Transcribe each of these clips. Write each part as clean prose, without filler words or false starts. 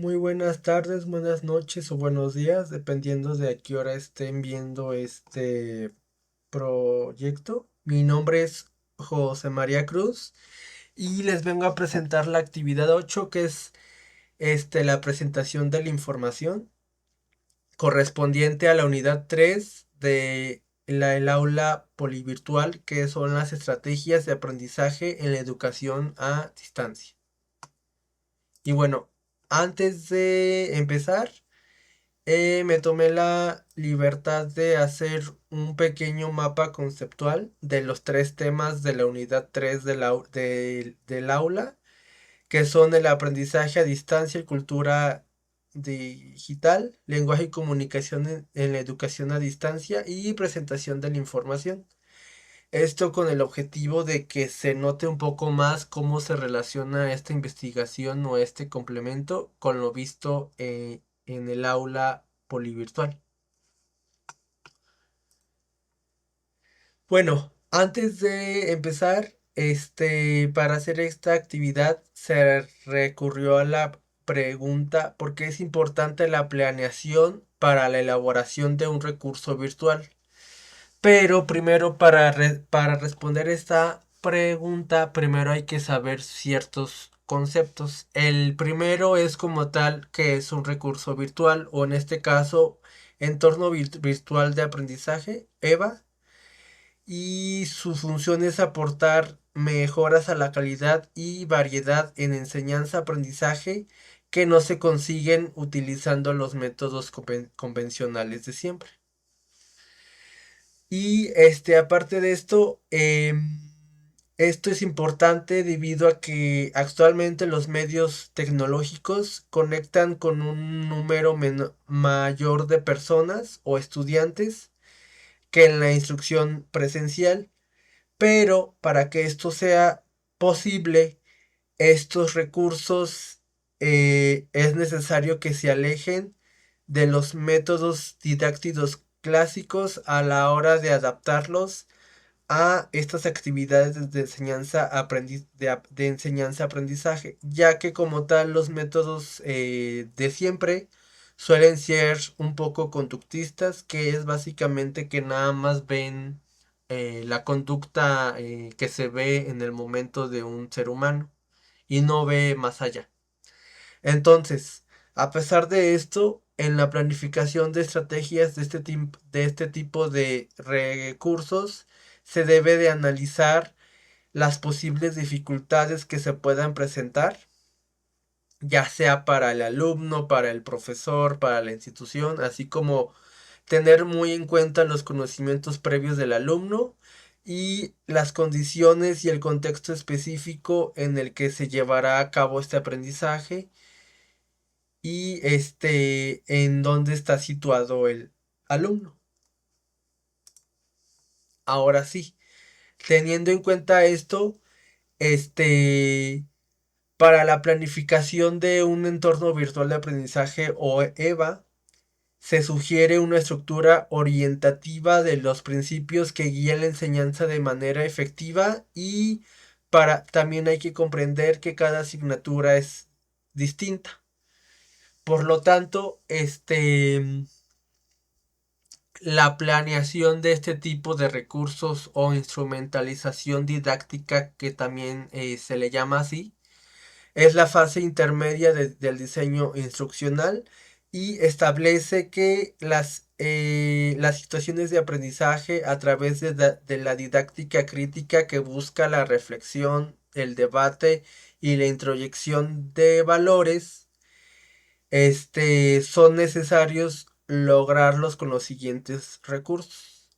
Muy buenas tardes, buenas noches o buenos días, dependiendo de a qué hora estén viendo este proyecto. Mi nombre es José María Cruz y les vengo a presentar la actividad 8, que es la presentación de la información correspondiente a la unidad 3 de el aula polivirtual, que son las estrategias de aprendizaje en la educación a distancia. Y bueno, antes de empezar, me tomé la libertad de hacer un pequeño mapa conceptual de los tres temas de la unidad 3 del aula, que son el aprendizaje a distancia y cultura digital, lenguaje y comunicación en la educación a distancia y presentación de la información. Esto con el objetivo de que se note un poco más cómo se relaciona esta investigación o este complemento con lo visto en el aula polivirtual. Bueno, antes de empezar, para hacer esta actividad se recurrió a la pregunta ¿por qué es importante la planeación para la elaboración de un recurso virtual? Pero primero para responder esta pregunta, primero hay que saber ciertos conceptos. El primero es como tal que es un recurso virtual o en este caso entorno virtual de aprendizaje, EVA, y su función es aportar mejoras a la calidad y variedad en enseñanza-aprendizaje que no se consiguen utilizando los métodos convencionales de siempre. Y aparte de esto, esto es importante debido a que actualmente los medios tecnológicos conectan con un número mayor de personas o estudiantes que en la instrucción presencial, pero para que esto sea posible, estos recursos es necesario que se alejen de los métodos didácticos clásicos a la hora de adaptarlos a estas actividades de de enseñanza-aprendizaje, ya que como tal los métodos de siempre suelen ser un poco conductistas, que es básicamente que nada más ven la conducta que se ve en el momento de un ser humano y no ve más allá. Entonces, a pesar de esto, en la planificación de estrategias de este tipo de recursos, se debe de analizar las posibles dificultades que se puedan presentar, ya sea para el alumno, para el profesor, para la institución, así como tener muy en cuenta los conocimientos previos del alumno y las condiciones y el contexto específico en el que se llevará a cabo este aprendizaje y en dónde está situado el alumno. Ahora sí, teniendo en cuenta esto, este, para la planificación de un entorno virtual de aprendizaje o EVA, se sugiere una estructura orientativa de los principios que guían la enseñanza de manera efectiva y también hay que comprender que cada asignatura es distinta. Por lo tanto, la planeación de este tipo de recursos o instrumentalización didáctica, que también se le llama así, es la fase intermedia del diseño instruccional y establece que las situaciones de aprendizaje a través de la didáctica crítica que busca la reflexión, el debate y la introyección de valores, son necesarios lograrlos con los siguientes recursos,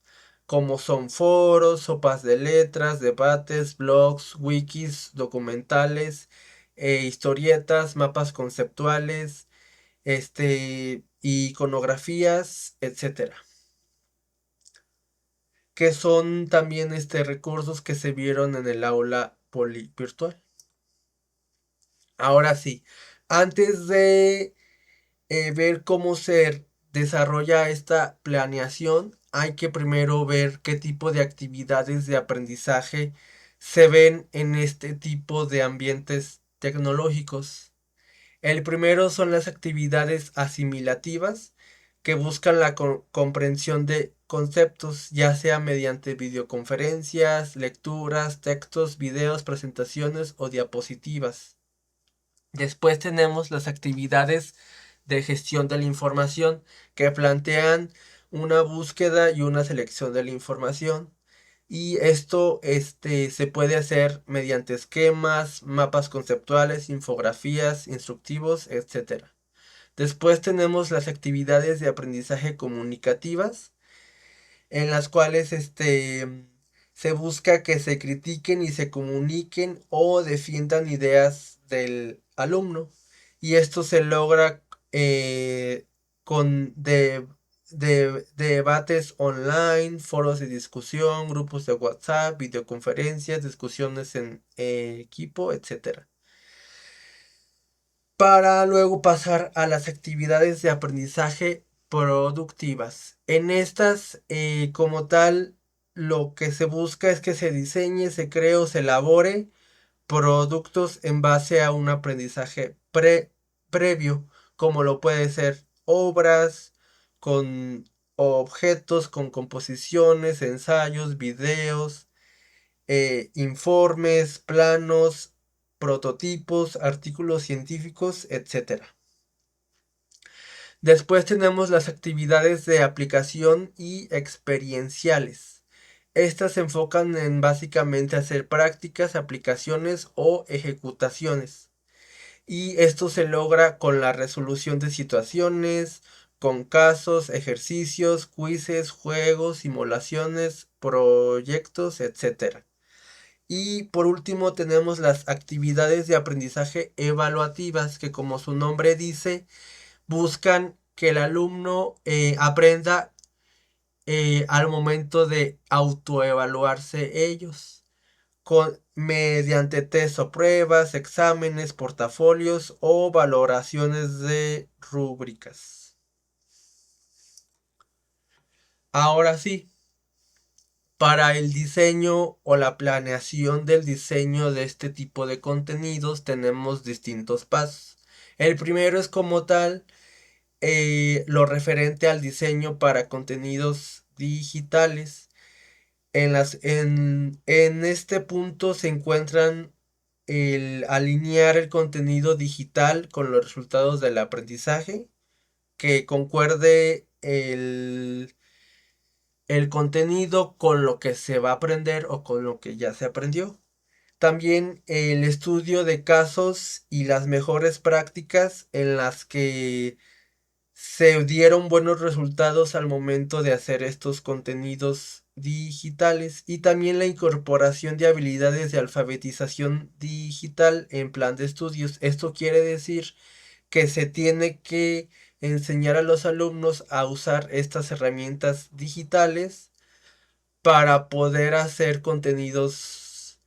como son foros, sopas de letras, debates, blogs, wikis, documentales, historietas, mapas conceptuales, iconografías, etcétera. Que son también recursos que se vieron en el aula virtual. Ahora sí, antes de ver cómo se desarrolla esta planeación, hay que primero ver qué tipo de actividades de aprendizaje se ven en este tipo de ambientes tecnológicos. El primero son las actividades asimilativas que buscan la comprensión de conceptos, ya sea mediante videoconferencias, lecturas, textos, videos, presentaciones o diapositivas. Después tenemos las actividades de gestión de la información que plantean una búsqueda y una selección de la información. Y esto se puede hacer mediante esquemas, mapas conceptuales, infografías, instructivos, etcétera. Después tenemos las actividades de aprendizaje comunicativas, en las cuales se busca que se critiquen y se comuniquen o defiendan ideas del alumno. Y esto se logra con debates online, foros de discusión, grupos de WhatsApp, videoconferencias, discusiones en equipo, etcétera, para luego pasar a las actividades de aprendizaje productivas. En estas, como tal, lo que se busca es que se diseñe, se cree o se elabore productos en base a un aprendizaje previo, como lo puede ser obras con objetos, con composiciones, ensayos, videos, informes, planos, prototipos, artículos científicos, etcétera. Después tenemos las actividades de aplicación y experienciales. Estas se enfocan en básicamente hacer prácticas, aplicaciones o ejecutaciones. Y esto se logra con la resolución de situaciones, con casos, ejercicios, quizzes, juegos, simulaciones, proyectos, etcétera. Y por último tenemos las actividades de aprendizaje evaluativas que, como su nombre dice, buscan que el alumno aprenda al momento de autoevaluarse ellos, mediante test o pruebas, exámenes, portafolios o valoraciones de rúbricas. Ahora sí, para el diseño o la planeación del diseño de este tipo de contenidos tenemos distintos pasos. El primero es, como tal, lo referente al diseño para contenidos digitales. En este punto se encuentran el alinear el contenido digital con los resultados del aprendizaje, que concuerde el contenido con lo que se va a aprender o con lo que ya se aprendió. También el estudio de casos y las mejores prácticas en las que se dieron buenos resultados al momento de hacer estos contenidos digitales, y también la incorporación de habilidades de alfabetización digital en plan de estudios. Esto quiere decir que se tiene que enseñar a los alumnos a usar estas herramientas digitales para poder hacer contenidos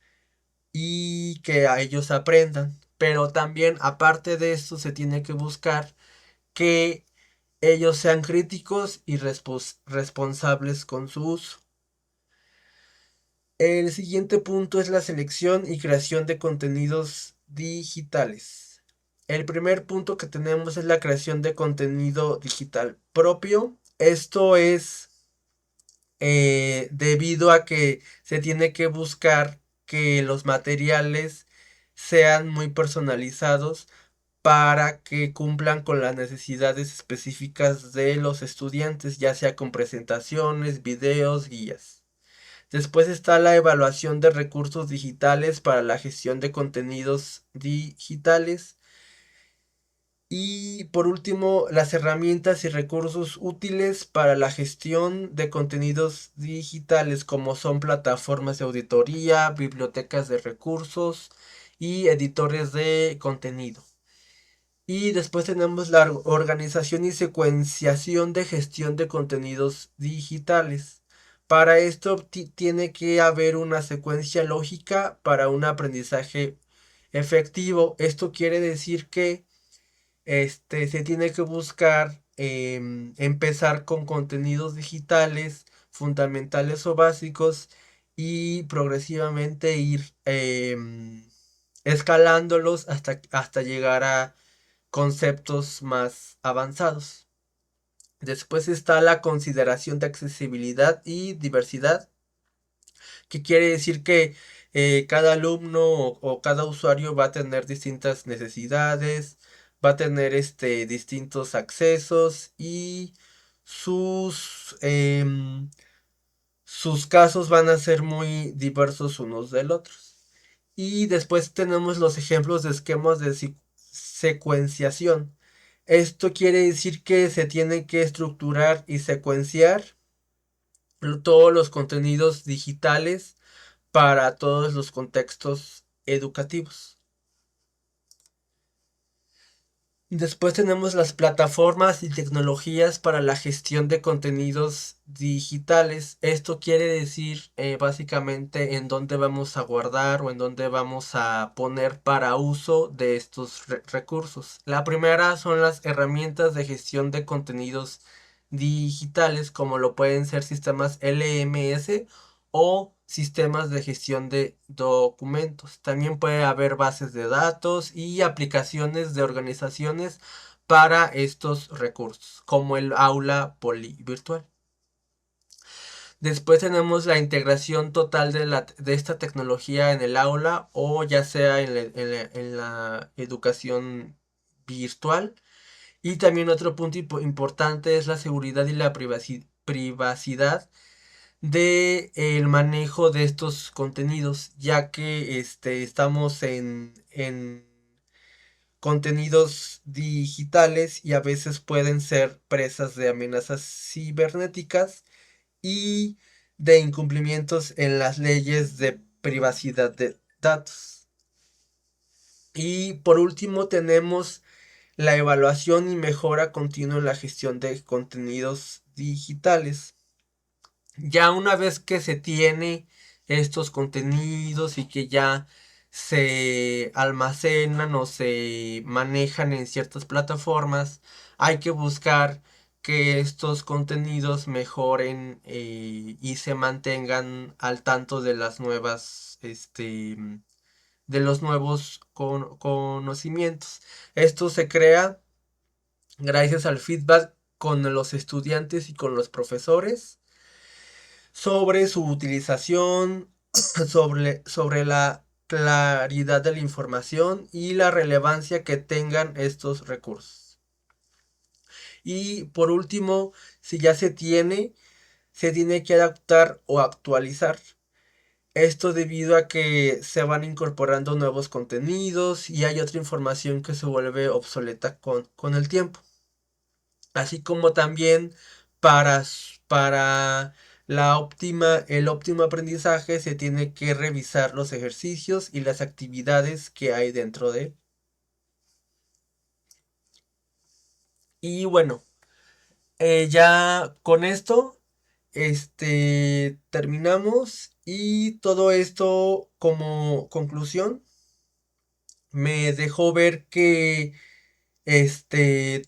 y que a ellos aprendan. Pero también, aparte de esto, se tiene que buscar que ellos sean críticos y responsables con su uso. El siguiente punto es la selección y creación de contenidos digitales. El primer punto que tenemos es la creación de contenido digital propio. Esto es debido a que se tiene que buscar que los materiales sean muy personalizados para que cumplan con las necesidades específicas de los estudiantes, ya sea con presentaciones, videos, guías. Después está la evaluación de recursos digitales para la gestión de contenidos digitales. Y por último, las herramientas y recursos útiles para la gestión de contenidos digitales, como son plataformas de auditoría, bibliotecas de recursos y editores de contenido. Y después tenemos la organización y secuenciación de gestión de contenidos digitales. Para esto tiene que haber una secuencia lógica para un aprendizaje efectivo. Esto quiere decir que se tiene que buscar empezar con contenidos digitales fundamentales o básicos y progresivamente ir escalándolos hasta llegar a conceptos más avanzados. Después está la consideración de accesibilidad y diversidad, que quiere decir que cada alumno o cada usuario va a tener distintas necesidades, va a tener distintos accesos y sus, sus casos van a ser muy diversos unos del otros. Y después tenemos los ejemplos de esquemas de secuenciación. Esto quiere decir que se tiene que estructurar y secuenciar todos los contenidos digitales para todos los contextos educativos. Después tenemos las plataformas y tecnologías para la gestión de contenidos digitales. Esto quiere decir básicamente en dónde vamos a guardar o en dónde vamos a poner para uso de estos recursos. La primera son las herramientas de gestión de contenidos digitales, como lo pueden ser sistemas LMS o sistemas de gestión de documentos. También puede haber bases de datos y aplicaciones de organizaciones para estos recursos, como el aula polivirtual. Después tenemos la integración total de esta tecnología en el aula o ya sea en la educación virtual. Y también otro punto importante es la seguridad y la privacidad de el manejo de estos contenidos, ya que estamos en contenidos digitales y a veces pueden ser presas de amenazas cibernéticas y de incumplimientos en las leyes de privacidad de datos. Y por último tenemos la evaluación y mejora continua en la gestión de contenidos digitales. Ya una vez que se tiene estos contenidos y que ya se almacenan o se manejan en ciertas plataformas, hay que buscar que estos contenidos mejoren y se mantengan al tanto de las nuevas, de los nuevos conocimientos. Esto se crea gracias al feedback con los estudiantes y con los profesores sobre su utilización, sobre la claridad de la información y la relevancia que tengan estos recursos. Y por último, si ya se tiene que adaptar o actualizar. Esto debido a que se van incorporando nuevos contenidos y hay otra información que se vuelve obsoleta con el tiempo. Así como también para, para el óptimo aprendizaje se tiene que revisar los ejercicios y las actividades que hay dentro de. Y bueno, ya con esto, terminamos y todo esto como conclusión me dejó ver que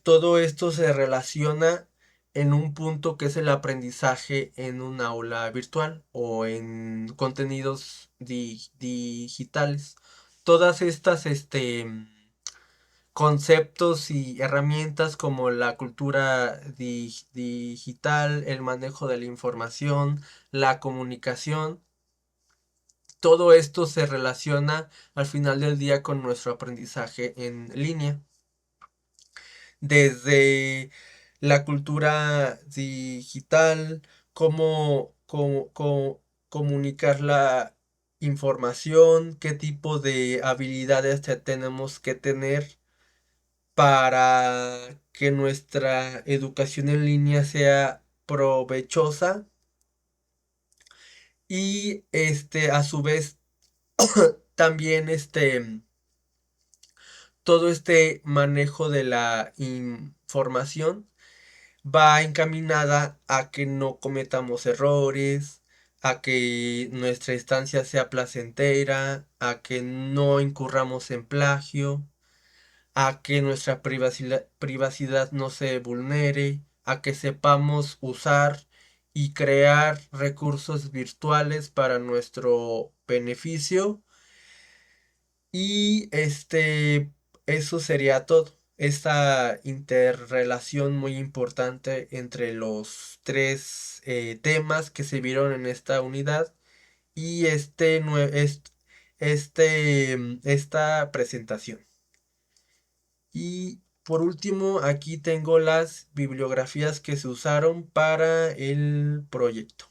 todo esto se relaciona en un punto que es el aprendizaje en un aula virtual o en contenidos digitales. Todas estas, conceptos y herramientas como la cultura digital, el manejo de la información, la comunicación, todo esto se relaciona al final del día con nuestro aprendizaje en línea. Desde la cultura digital, cómo comunicar la información, qué tipo de habilidades tenemos que tener para que nuestra educación en línea sea provechosa y a su vez también todo este manejo de la información va encaminada a que no cometamos errores, a que nuestra estancia sea placentera, a que no incurramos en plagio, a que nuestra privacidad no se vulnere, a que sepamos usar y crear recursos virtuales para nuestro beneficio. Y eso sería todo. esta interrelación muy importante entre los tres temas que se vieron en esta unidad y esta presentación. Y por último, aquí tengo las bibliografías que se usaron para el proyecto.